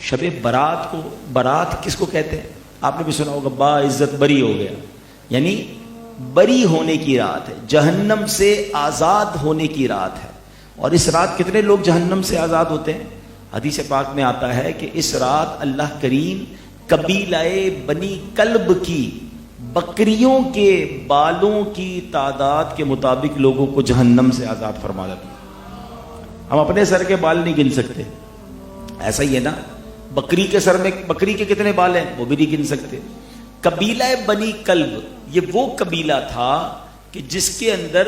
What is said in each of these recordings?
شب برات کو، برات کس کو کہتے ہیں؟ آپ نے بھی سنا ہوگا، با عزت بری ہو گیا، یعنی بری ہونے کی رات ہے، جہنم سے آزاد ہونے کی رات ہے۔ اور اس رات کتنے لوگ جہنم سے آزاد ہوتے ہیں؟ حدیث پاک میں آتا ہے کہ اس رات اللہ کریم قبیلہ بنی کلب کی بکریوں کے بالوں کی تعداد کے مطابق لوگوں کو جہنم سے آزاد فرما دیتا ہے۔ ہم اپنے سر کے بال نہیں گن سکتے، ایسا ہی ہے نا، بکری کے سر میں بکری کے کتنے بال ہیں وہ بھی نہیں گن سکتے۔ قبیلہ بنی کلب یہ وہ قبیلہ تھا کہ جس کے اندر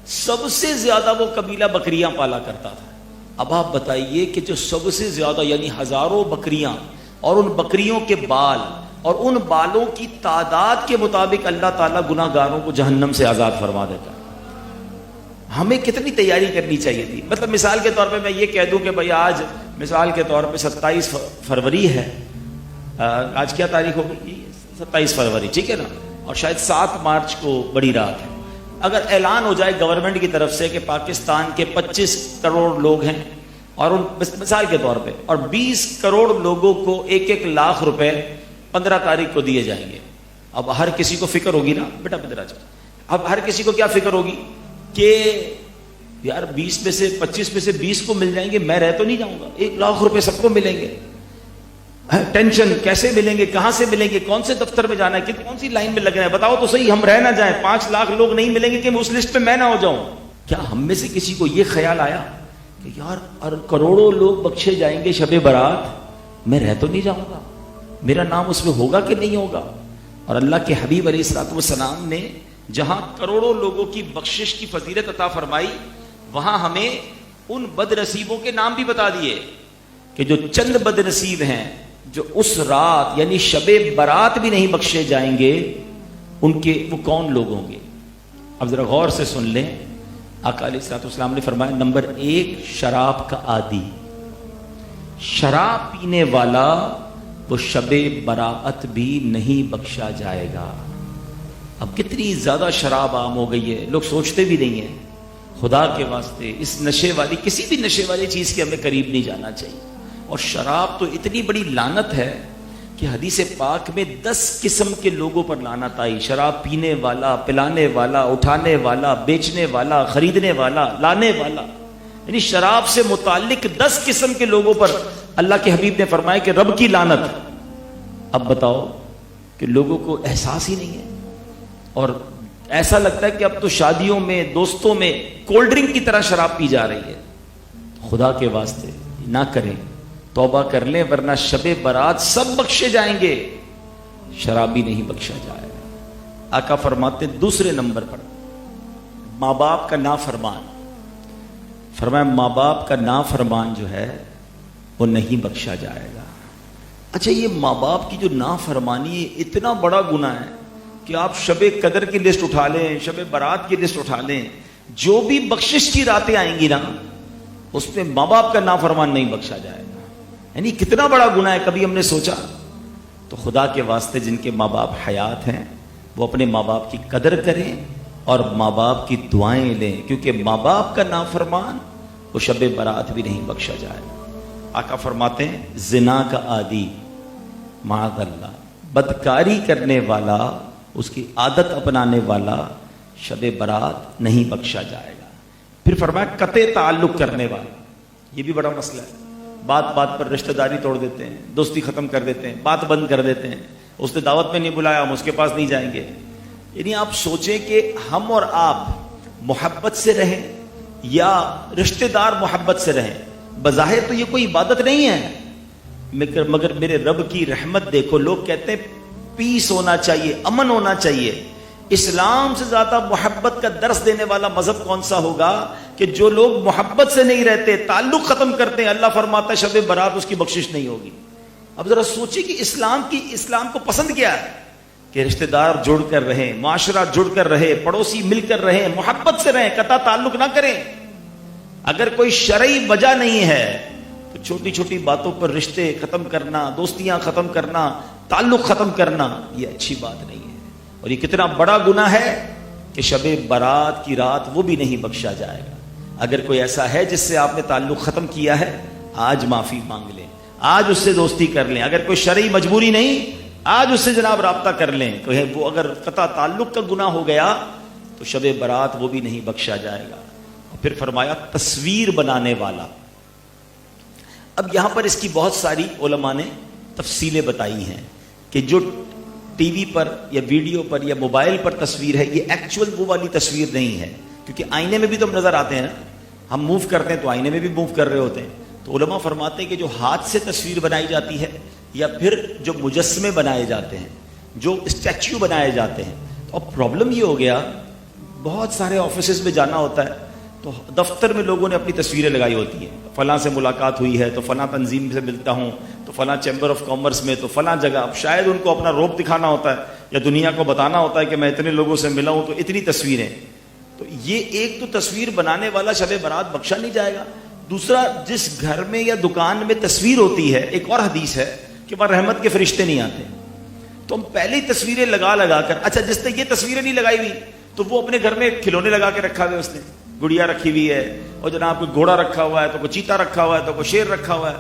سب سے زیادہ وہ قبیلہ بکریاں پالا کرتا تھا۔ اب آپ بتائیے کہ جو سب سے زیادہ یعنی ہزاروں بکریاں اور ان بکریوں کے بال اور ان بالوں کی تعداد کے مطابق اللہ تعالیٰ گناہ گاروں کو جہنم سے آزاد فرما دیتا ہے۔ ہمیں کتنی تیاری کرنی چاہیے تھی؟ مطلب مثال کے طور پہ میں یہ کہہ دوں کہ بھائی آج مثال کے طور پہ 27 فروری ہے، آج کیا تاریخ ہوگی؟ 27 فروری، ٹھیک ہے نا، اور شاید 7 مارچ کو بڑی رات ہے۔ اگر اعلان ہو جائے گورنمنٹ کی طرف سے کہ پاکستان کے 25 کروڑ لوگ ہیں اور ان مثال کے طور پہ اور 20 کروڑ لوگوں کو 1-1 لاکھ روپے 15 تاریخ کو دیے جائیں گے، اب ہر کسی کو فکر ہوگی نا بیٹا اب ہر کسی کو کیا فکر ہوگی کہ یار 20 میں سے 25 میں سے 20 کو مل جائیں گے، میں رہ تو نہیں جاؤں گا، 1 لاکھ روپے سب کو ملیں گے۔ ٹینشن، کیسے ملیں گے، کہاں سے ملیں گے، کون سے دفتر میں جانا ہے، کون سی لائن میں لگنا ہے، بتاؤ تو صحیح، ہم رہ نہ جائیں، 5 لاکھ لوگ نہیں ملیں گے کہ اس لسٹ پہ میں نہ ہو جاؤں۔ کیا ہم میں سے کسی کو یہ خیال آیا کہ یار اور کروڑوں لوگ بخشے جائیں گے شب برات، میں رہ تو نہیں جاؤں گا، میرا نام اس میں ہوگا کہ نہیں ہوگا؟ اور اللہ کے حبیب علیہ الصلوۃ والسلام نے جہاں کروڑوں لوگوں کی بخشش کی فضیلت عطا فرمائی، وہاں ہمیں ان بد نصیبوں کے نام بھی بتا دیے کہ جو چند بد نصیب ہیں جو اس رات یعنی شب برات بھی نہیں بخشے جائیں گے، ان کے وہ کون لوگ ہوں گے؟ اب ذرا غور سے سن لیں۔ آقا علیہ الصلوۃ والسلام نے فرمایا، نمبر 1 شراب کا عادی، شراب پینے والا وہ شب براءت بھی نہیں بخشا جائے گا۔ اب کتنی زیادہ شراب عام ہو گئی ہے، لوگ سوچتے بھی نہیں ہیں۔ خدا کے واسطے اس نشے والی، کسی بھی نشے والی چیز کے ہمیں قریب نہیں جانا چاہیے۔ اور شراب تو اتنی بڑی لعنت ہے کہ حدیث پاک میں 10 قسم کے لوگوں پر لعنت آئی، شراب پینے والا، پلانے والا، اٹھانے والا، بیچنے والا، خریدنے والا، لانے والا، یعنی شراب سے متعلق 10 قسم کے لوگوں پر اللہ کے حبیب نے فرمایا کہ رب کی لعنت۔ اب بتاؤ کہ لوگوں کو احساس ہی نہیں ہے، اور ایسا لگتا ہے کہ اب تو شادیوں میں، دوستوں میں کولڈ ڈرنک کی طرح شراب پی جا رہی ہے۔ خدا کے واسطے نہ کریں، توبہ کر لیں، ورنہ شب برات سب بخشے جائیں گے، شرابی نہیں بخشا جائے گا۔ آقا فرماتے دوسرے نمبر پر ماں باپ کا نافرمان، فرمایا ماں باپ کا نافرمان جو ہے وہ نہیں بخشا جائے گا۔ اچھا، یہ ماں باپ کی جو نافرمانی اتنا بڑا گناہ ہے کہ آپ شب قدر کی لسٹ اٹھا لیں، شب برات کی لسٹ اٹھا لیں، جو بھی بخشش کی راتیں آئیں گی نا اس میں ماں باپ کا نافرمان نہیں بخشا جائے گا۔ یعنی کتنا بڑا گناہ ہے، کبھی ہم نے سوچا؟ تو خدا کے واسطے جن کے ماں باپ حیات ہیں وہ اپنے ماں باپ کی قدر کریں اور ماں باپ کی دعائیں لیں، کیونکہ ماں باپ کا نافرمان وہ شب برات بھی نہیں بخشا جائے گا۔ آقا فرماتے ہیں زنا کا عادی، معاذ اللہ، بدکاری کرنے والا، اس کی عادت اپنانے والا شب برات نہیں بخشا جائے گا۔ پھر فرمایا قطع تعلق کرنے والا، یہ بھی بڑا مسئلہ ہے، بات بات پر رشتہ داری توڑ دیتے ہیں، دوستی ختم کر دیتے ہیں، بات بند کر دیتے ہیں، اس نے دعوت میں نہیں بلایا ہم اس کے پاس نہیں جائیں گے۔ یعنی آپ سوچیں کہ ہم اور آپ محبت سے رہیں یا رشتہ دار محبت سے رہیں، بظاہر تو یہ کوئی عبادت نہیں ہے، مگر میرے رب کی رحمت دیکھو، لوگ کہتے ہیں پیس ہونا چاہیے، امن ہونا چاہیے۔ اسلام سے زیادہ محبت کا درس دینے والا مذہب کون سا ہوگا کہ جو لوگ محبت سے نہیں رہتے، تعلق ختم کرتے ہیں، اللہ فرماتا ہے شب برات اس کی بخشش نہیں ہوگی۔ اب ذرا سوچیں کہ اسلام کو پسند کیا ہے کہ رشتہ دار جڑ کر رہیں، معاشرہ جڑ کر رہے، پڑوسی مل کر رہیں، محبت سے رہیں، قطع تعلق نہ کریں۔ اگر کوئی شرعی وجہ نہیں ہے تو چھوٹی چھوٹی باتوں پر رشتے ختم کرنا، دوستیاں ختم کرنا، تعلق ختم کرنا، یہ اچھی بات نہیں ہے، اور یہ کتنا بڑا گناہ ہے کہ شب برات کی رات وہ بھی نہیں بخشا جائے گا۔ اگر کوئی ایسا ہے جس سے آپ نے تعلق ختم کیا ہے، آج معافی مانگ لیں، آج اس سے دوستی کر لیں، اگر کوئی شرعی مجبوری نہیں آج اس سے جناب رابطہ کر لیں، تو وہ اگر قطع تعلق کا گناہ ہو گیا تو شب برات وہ بھی نہیں بخشا جائے گا۔ اور پھر فرمایا تصویر بنانے والا۔ اب یہاں پر اس کی بہت ساری علماء نے تفصیلیں بتائی ہیں کہ جو ٹی وی پر یا ویڈیو پر یا موبائل پر تصویر ہے یہ ایکچوئل وہ والی تصویر نہیں ہے، کیونکہ آئینے میں بھی تو ہم نظر آتے ہیں نا، ہم موو کرتے ہیں تو آئینے میں بھی موو کر رہے ہوتے ہیں۔ تو علماء فرماتے ہیں کہ جو ہاتھ سے تصویر بنائی جاتی ہے یا پھر جو مجسمے بنائے جاتے ہیں، جو اسٹیچو بنائے جاتے ہیں، تو اب پرابلم یہ ہو گیا بہت سارے آفیسز میں جانا ہوتا ہے تو دفتر میں لوگوں نے اپنی تصویریں لگائی ہوتی ہیں، فلاں سے ملاقات ہوئی ہے تو فلاں تنظیم سے ملتا ہوں، تو فلاں چیمبر آف کامرس میں، تو فلاں جگہ۔ اب شاید ان کو اپنا روب دکھانا ہوتا ہے یا دنیا کو بتانا ہوتا ہے کہ میں اتنے لوگوں سے ملا ہوں تو اتنی تصویریں۔ تو یہ ایک تو تصویر بنانے والا شب برات بخشا نہیں جائے گا۔ دوسرا، جس گھر میں یا دکان میں تصویر ہوتی ہے، ایک اور حدیث ہے کہ وہاں رحمت کے فرشتے نہیں آتے، تو ہم پہلے ہی تصویریں لگا کر، اچھا جس نے یہ تصویریں نہیں لگائی ہوئی تو وہ اپنے گھر میں کھلونے لگا کے رکھا ہوا ہے، اس نے گڑیا رکھی ہوئی ہے اور جناب کوئی گھوڑا رکھا ہوا ہے، تو کوئی چیتا رکھا ہوا ہے، تو کوئی شیر رکھا ہوا ہے،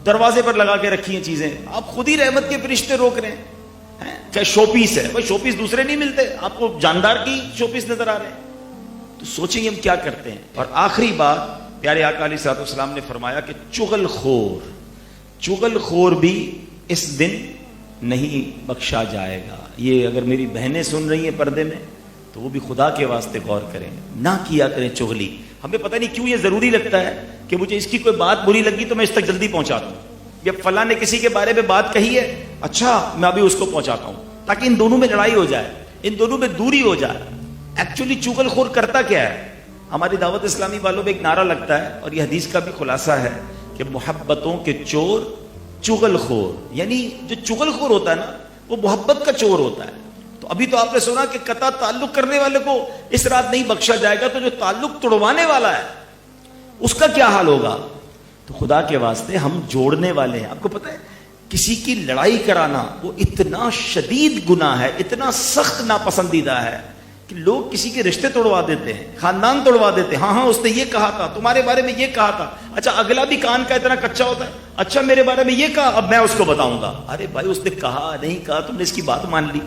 دروازے پر لگا کے رکھی ہیں چیزیں، آپ خود ہی رحمت کے فرشتے روک رہے ہیں۔ چاہے شو پیس ہے، بھائی شو پیس دوسرے نہیں ملتے، آپ کو جاندار کی شو پیس نظر آ رہے ہیں، تو سوچیں ہم کیا کرتے ہیں۔ اور آخری بات، پیارے آقا علیہ الصلوۃ والسلام نے فرمایا کہ چغل خور بھی اس دن نہیں بخشا جائے گا۔ یہ اگر میری بہنیں سن رہی ہیں پردے میں تو وہ بھی خدا کے واسطے غور کریں، نہ کیا کریں چغلی۔ ہمیں پتہ نہیں کیوں یہ ضروری لگتا ہے کہ مجھے اس کی کوئی بات بری لگی تو میں اس تک جلدی پہنچاتا ہوں، یا فلاں نے کسی کے بارے میں بات کہی ہے، اچھا میں ابھی اس کو پہنچاتا ہوں، تاکہ ان دونوں میں لڑائی ہو جائے، ان دونوں میں دوری ہو جائے۔ ایکچولی چغل خور کرتا کیا ہے؟ ہماری دعوت اسلامی والوں میں ایک نعرہ لگتا ہے اور یہ حدیث کا بھی خلاصہ ہے کہ محبتوں کے چور چغل خور، یعنی جو چغل خور ہوتا ہے نا وہ محبت کا چور ہوتا ہے۔ تو ابھی تو آپ نے سنا کہ قطع تعلق کرنے والے کو اس رات نہیں بخشا جائے گا، تو جو تعلق توڑوانے والا ہے اس کا کیا حال ہوگا؟ تو خدا کے واسطے ہم جوڑنے والے ہیں۔ آپ کو پتہ ہے کسی کی لڑائی کرانا وہ اتنا شدید گناہ ہے، اتنا سخت ناپسندیدہ ہے کہ لوگ کسی کے رشتے توڑوا دیتے ہیں، خاندان توڑوا دیتے ہیں۔ ہاں اس نے یہ کہا تھا، تمہارے بارے میں یہ کہا تھا، اچھا اگلا بھی کان کا اتنا کچا ہوتا ہے، اچھا میرے بارے میں یہ کہا، اب میں اس کو بتاؤں گا۔ ارے بھائی اس نے کہا نہیں کہا، تم نے اس کی بات مان لی۔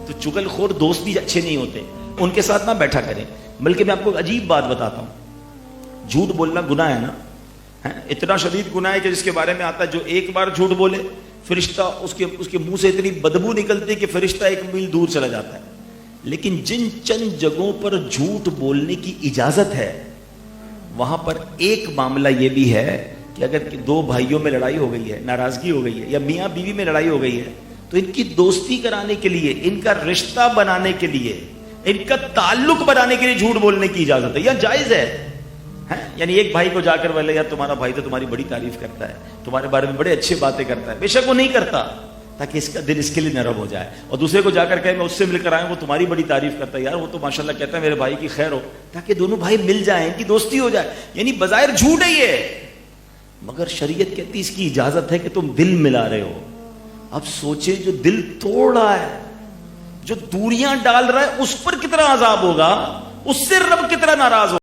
تو چغل خور دوست بھی اچھے نہیں ہوتے، ان کے ساتھ نہ بیٹھا کریں۔ بلکہ میں آپ کو عجیب بات بتاتا ہوں، جھوٹ بولنا گناہ ہے نا، اتنا شدید گناہ ہے کہ جس کے بارے میں آتا ہے جو ایک بار جھوٹ بولے فرشتہ اس کے منہ سے اتنی بدبو نکلتی کہ فرشتہ 1 میل دور چلا جاتا ہے۔ لیکن جن چند جگہوں پر جھوٹ بولنے کی اجازت ہے وہاں پر ایک معاملہ یہ بھی ہے کہ اگر 2 بھائیوں میں لڑائی ہو گئی ہے، ناراضگی ہو گئی ہے، یا میاں بیوی میں لڑائی ہو گئی ہے، تو ان کی دوستی کرانے کے لیے، ان کا رشتہ بنانے کے لیے، ان کا تعلق بنانے کے لیے جھوٹ بولنے کی اجازت ہے، یا جائز ہے۔ یعنی ایک بھائی کو جا کر بولے یار تمہارا بھائی تو تمہاری بڑی تعریف کرتا ہے، تمہارے بارے میں بڑے اچھے باتیں کرتا ہے، بے شک وہ نہیں کرتا، تاکہ اس کا دل اس کے لیے نرم ہو جائے۔ اور دوسرے کو جا کر کہے میں اس سے مل کر آیا ہوں، وہ تمہاری بڑی تعریف کرتا ہے، یار وہ تو ماشاءاللہ کہتا ہے میرے بھائی کی خیر ہو، تاکہ دونوں بھائی مل جائیں، ان کی دوستی ہو جائے۔ یعنی بظاہر جھوٹ ہے یہ، مگر شریعت کہتی اس کی اجازت ہے کہ تم دل ملا رہے ہو۔ اب سوچیں جو دل توڑ رہا ہے، جو دوریاں ڈال رہا ہے، اس پر کتنا عذاب ہوگا، اس سے رب کتنا ناراض ہوگا۔